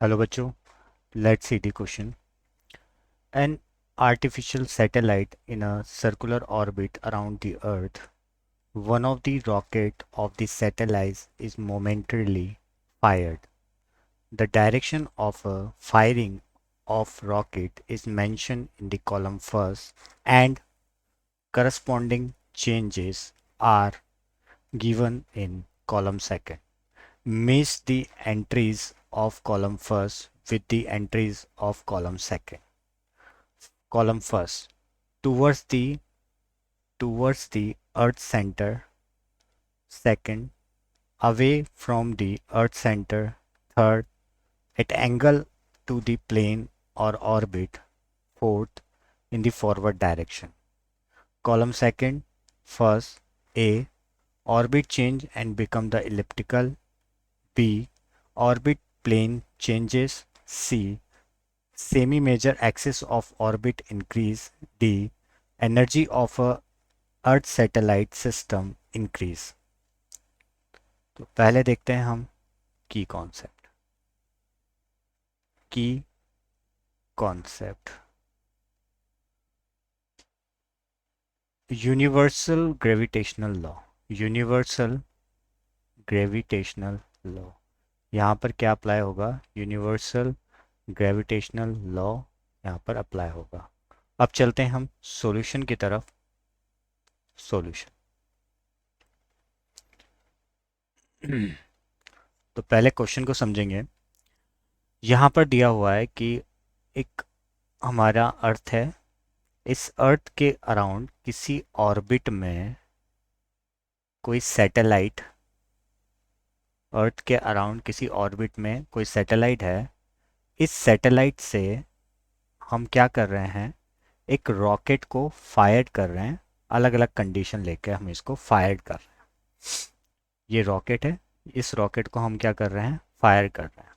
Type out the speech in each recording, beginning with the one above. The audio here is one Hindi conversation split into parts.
हेलो बच्चों, let's see the question. An artificial satellite in a circular orbit around the Earth. One of the rocket of the satellite is momentarily fired. The direction of a firing of rocket is mentioned in the column first, and corresponding changes are given in column second. Match the entries of column first with the entries of column second. Column first, towards the earth center. Second, away from the earth center. Third, at angle to the plane or orbit. Fourth, in the forward direction. Column second, first, A, orbit change and become the elliptical. B, orbit plane changes. C, semi-major axis of orbit increase. D, energy of a earth satellite system increase. तो पहले देखते हैं हम की कॉन्सेप्ट. की concept universal gravitational law. Universal gravitational law यहाँ पर क्या अप्लाई होगा? यूनिवर्सल ग्रेविटेशनल लॉ यहाँ पर अप्लाई होगा. अब चलते हैं हम सॉल्यूशन की तरफ. सॉल्यूशन. तो पहले क्वेश्चन को समझेंगे. यहाँ पर दिया हुआ है कि एक हमारा अर्थ है. इस अर्थ के अराउंड किसी ऑर्बिट में कोई सैटेलाइट, अर्थ के अराउंड किसी ऑर्बिट में कोई सैटेलाइट है. इस सैटेलाइट से हम क्या कर रहे हैं? एक रॉकेट को फायर कर रहे हैं. अलग अलग कंडीशन लेके हम इसको फायर कर रहे हैं. ये रॉकेट है. इस रॉकेट को हम क्या कर रहे हैं? फायर कर रहे हैं.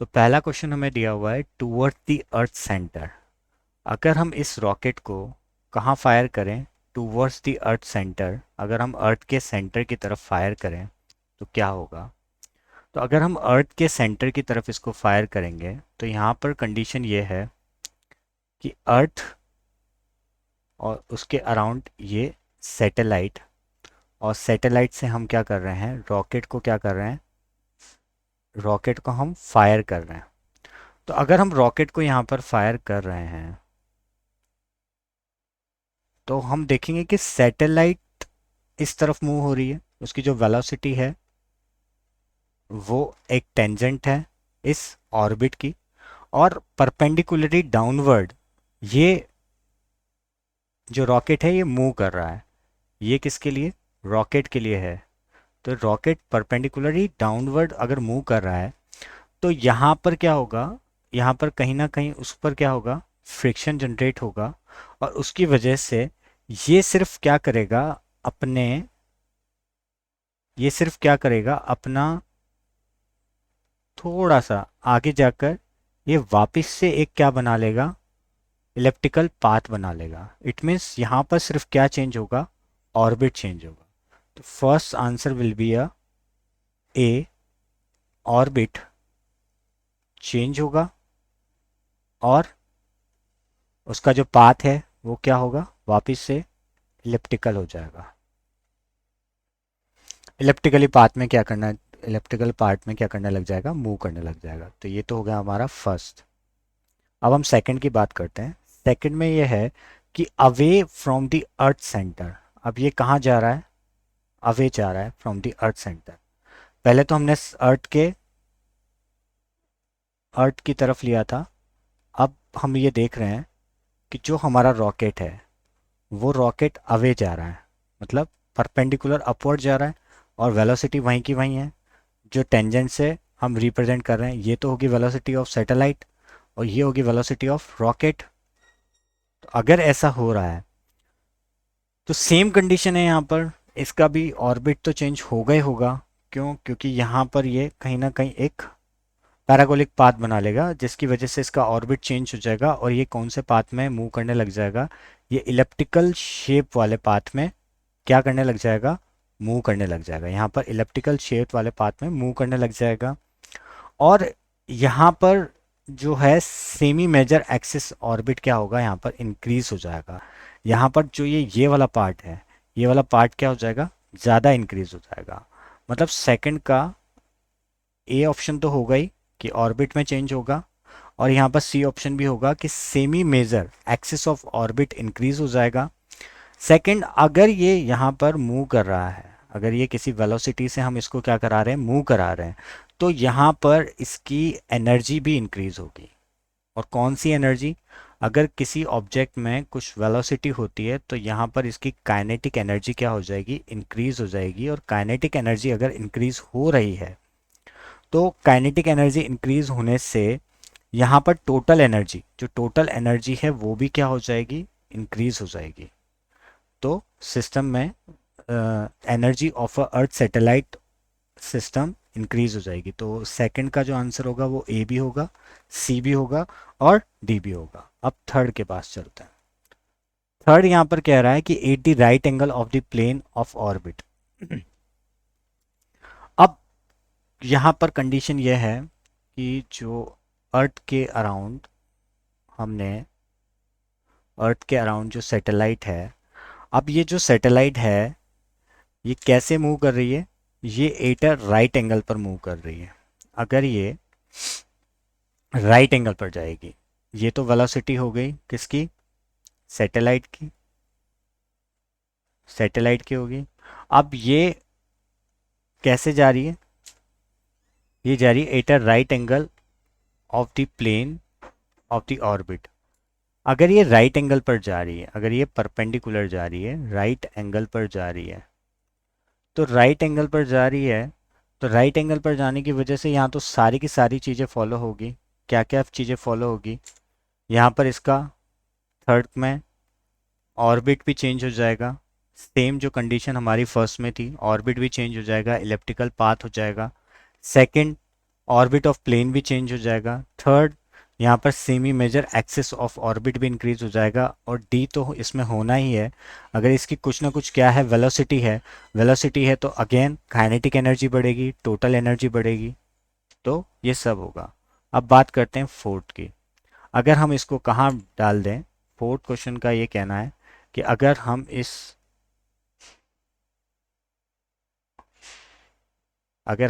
तो पहला क्वेश्चन हमें दिया हुआ है टूवर्ड द अर्थ सेंटर. अगर हम इस रॉकेट को कहाँ फायर करें? Towards the earth centre. अगर हम अर्थ के सेंटर की तरफ फायर करें तो क्या होगा? तो अगर हम अर्थ के सेंटर की तरफ इसको फायर करेंगे तो यहाँ पर कंडीशन ये है कि अर्थ और उसके अराउंड ये सैटेलाइट, और सैटेलाइट से हम क्या कर रहे हैं? रॉकेट को क्या कर रहे हैं? रॉकेट को हम फायर कर रहे हैं. तो अगर हम रॉकेट को यहाँ पर फायर कर रहे हैं तो हम देखेंगे कि सैटेलाइट इस तरफ मूव हो रही है. उसकी जो वेलोसिटी है वो एक टेंजेंट है इस ऑर्बिट की, और परपेंडिकुलरली डाउनवर्ड ये जो रॉकेट है ये मूव कर रहा है. ये किसके लिए? रॉकेट के लिए है. तो रॉकेट परपेंडिकुलरली डाउनवर्ड अगर मूव कर रहा है तो यहाँ पर क्या होगा? यहाँ पर कहीं ना कहीं उस पर क्या होगा? फ्रिक्शन जनरेट होगा, और उसकी वजह से ये सिर्फ क्या करेगा? अपने ये सिर्फ क्या करेगा? अपना थोड़ा सा आगे जाकर ये वापस से एक क्या बना लेगा? इलेप्टिकल पाथ बना लेगा. इट मीन्स यहाँ पर सिर्फ क्या चेंज होगा? ऑर्बिट चेंज होगा. तो first answer will be a A, orbit change होगा और उसका जो पाथ है वो क्या होगा? वापस से इलेप्टिकल हो जाएगा. इलेप्टिकली पाथ में क्या करना है? इलेप्टिकल पार्ट में क्या करने लग जाएगा? मूव करने लग जाएगा. तो ये तो हो गया हमारा फर्स्ट. अब हम सेकंड की बात करते हैं. सेकंड में ये है कि away from the earth centre. अब ये कहाँ जा रहा है? अवे जा रहा है फ्रॉम द अर्थ सेंटर. पहले तो हमने अर्थ की तरफ लिया था. अब हम ये देख रहे हैं कि जो हमारा रॉकेट है वो रॉकेट अवे जा रहा है, मतलब परपेंडिकुलर अपवर्ड जा रहा है, और वेलोसिटी वहीं की वहीं है. जो टेंजेंट से हम रिप्रेजेंट कर रहे हैं ये तो होगी वेलोसिटी ऑफ सैटेलाइट, और ये होगी वेलोसिटी ऑफ रॉकेट. तो अगर ऐसा हो रहा है तो सेम कंडीशन है यहाँ पर. इसका भी ऑर्बिट तो चेंज होगा ही होगा. क्यों? क्योंकि यहाँ पर ये कहीं ना कहीं एक पैराबोलिक पाथ बना लेगा, जिसकी वजह से इसका ऑर्बिट चेंज हो जाएगा, और ये कौन से पाथ में मूव करने लग जाएगा? ये इलेप्टिकल शेप वाले पाथ में क्या करने लग जाएगा? मूव करने लग जाएगा. यहाँ पर इलेप्टिकल शेप वाले पाथ में मूव करने लग जाएगा. और यहाँ पर जो है सेमी मेजर एक्सिस ऑर्बिट क्या होगा, यहाँ पर इंक्रीज हो जाएगा। यहाँ पर जो ये वाला पार्ट है, ये वाला पार्ट क्या हो जाएगा, ज़्यादा इंक्रीज हो जाएगा। मतलब सेकंड का ए ऑप्शन तो होगा ही कि ऑर्बिट में चेंज होगा, और यहाँ पर सी ऑप्शन भी होगा कि semi major axis of orbit increase हो जाएगा। सेकंड, अगर ये यहाँ पर मूव कर रहा है, अगर ये किसी वेलोसिटी से हम इसको क्या करा रहे हैं, मूव करा रहे हैं, तो यहाँ पर इसकी एनर्जी भी इंक्रीज होगी। और कौन सी एनर्जी, अगर किसी ऑब्जेक्ट में कुछ वेलोसिटी होती है तो यहाँ पर इसकी काइनेटिक एनर्जी क्या हो जाएगी, इंक्रीज हो जाएगी। और काइनेटिक एनर्जी अगर इंक्रीज हो रही है तो काइनेटिक एनर्जी इंक्रीज होने से यहाँ पर टोटल एनर्जी, जो टोटल एनर्जी है वो भी क्या हो जाएगी, इंक्रीज हो जाएगी। तो सिस्टम में energy of a earth satellite system increase हो जाएगी। तो सेकंड का जो आंसर होगा वो ए भी होगा, सी भी होगा और डी भी होगा। अब थर्ड के पास चलते हैं। थर्ड यहाँ पर कह रहा है कि 80 right angle of the plane of orbit. अब यहाँ पर कंडीशन यह है कि जो अर्थ के अराउंड हमने अर्थ के अराउंड जो सैटेलाइट है, अब ये जो सैटेलाइट है ये कैसे मूव कर रही है, ये एट अ राइट एंगल पर मूव कर रही है। अगर ये राइट एंगल पर जाएगी, ये तो वेलोसिटी हो गई किसकी, सैटेलाइट की, सैटेलाइट की होगी। अब ये कैसे जा रही है, ये जा रही है at a right angle of the plane of the orbit. अगर ये राइट एंगल पर जा रही है, अगर ये परपेंडिकुलर जा रही है, राइट एंगल पर जा रही है, तो राइट एंगल पर जा रही है, तो राइट एंगल पर जाने की वजह से यहाँ तो सारी की सारी चीज़ें फॉलो होगी। क्या क्या चीज़ें फॉलो होगी, यहाँ पर इसका थर्ड में ऑर्बिट भी चेंज हो जाएगा। सेम जो कंडीशन हमारी फर्स्ट में थी, ऑर्बिट भी चेंज हो जाएगा, इलेप्टिकल पाथ हो जाएगा। सेकंड, ऑर्बिट ऑफ प्लेन भी चेंज हो जाएगा। थर्ड, यहाँ पर semi major axis of orbit भी इंक्रीज हो जाएगा। और डी तो इसमें होना ही है, अगर इसकी कुछ ना कुछ क्या है, वेलोसिटी है, वेलोसिटी है तो अगेन काइनेटिक एनर्जी बढ़ेगी, टोटल एनर्जी बढ़ेगी। तो ये सब होगा। अब बात करते हैं फोर्थ की। अगर हम इसको कहाँ डाल दें, फोर्थ क्वेश्चन का ये कहना है कि अगर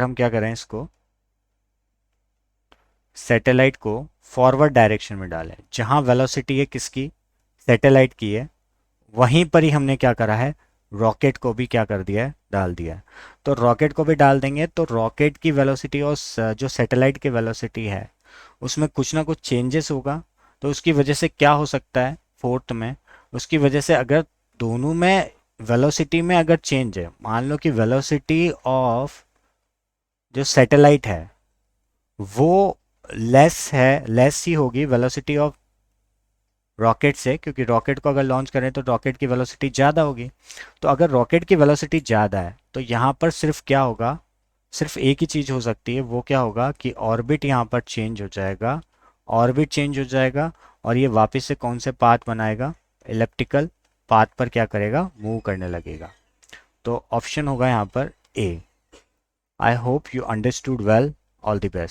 हम क्या करें, इसको सैटेलाइट को फॉरवर्ड डायरेक्शन में डालें, जहां वेलोसिटी है किसकी, सैटेलाइट की है, वहीं पर ही हमने क्या करा है, रॉकेट को भी क्या कर दिया है, डाल दिया है। तो रॉकेट को भी डाल देंगे तो रॉकेट की वेलोसिटी और जो सैटेलाइट की वेलोसिटी है उसमें कुछ ना कुछ चेंजेस होगा। तो उसकी वजह से क्या हो सकता है फोर्थ में, उसकी वजह से अगर दोनों में वेलोसिटी में अगर चेंज है, मान लो कि वेलोसिटी ऑफ जो सैटेलाइट है वो लेस ही होगी वेलोसिटी ऑफ रॉकेट से, क्योंकि रॉकेट को अगर लॉन्च करें तो रॉकेट की वेलोसिटी ज़्यादा होगी। तो अगर रॉकेट की वेलोसिटी ज़्यादा है तो यहाँ पर सिर्फ क्या होगा, सिर्फ एक ही चीज़ हो सकती है, वो क्या होगा कि ऑर्बिट यहाँ पर चेंज हो जाएगा, ऑर्बिट चेंज हो जाएगा और ये वापस से कौन से पाथ बनाएगा, इलेप्टिकल पाथ पर क्या करेगा, मूव करने लगेगा। तो ऑप्शन होगा यहाँ पर A. I hope you understood well. All the best.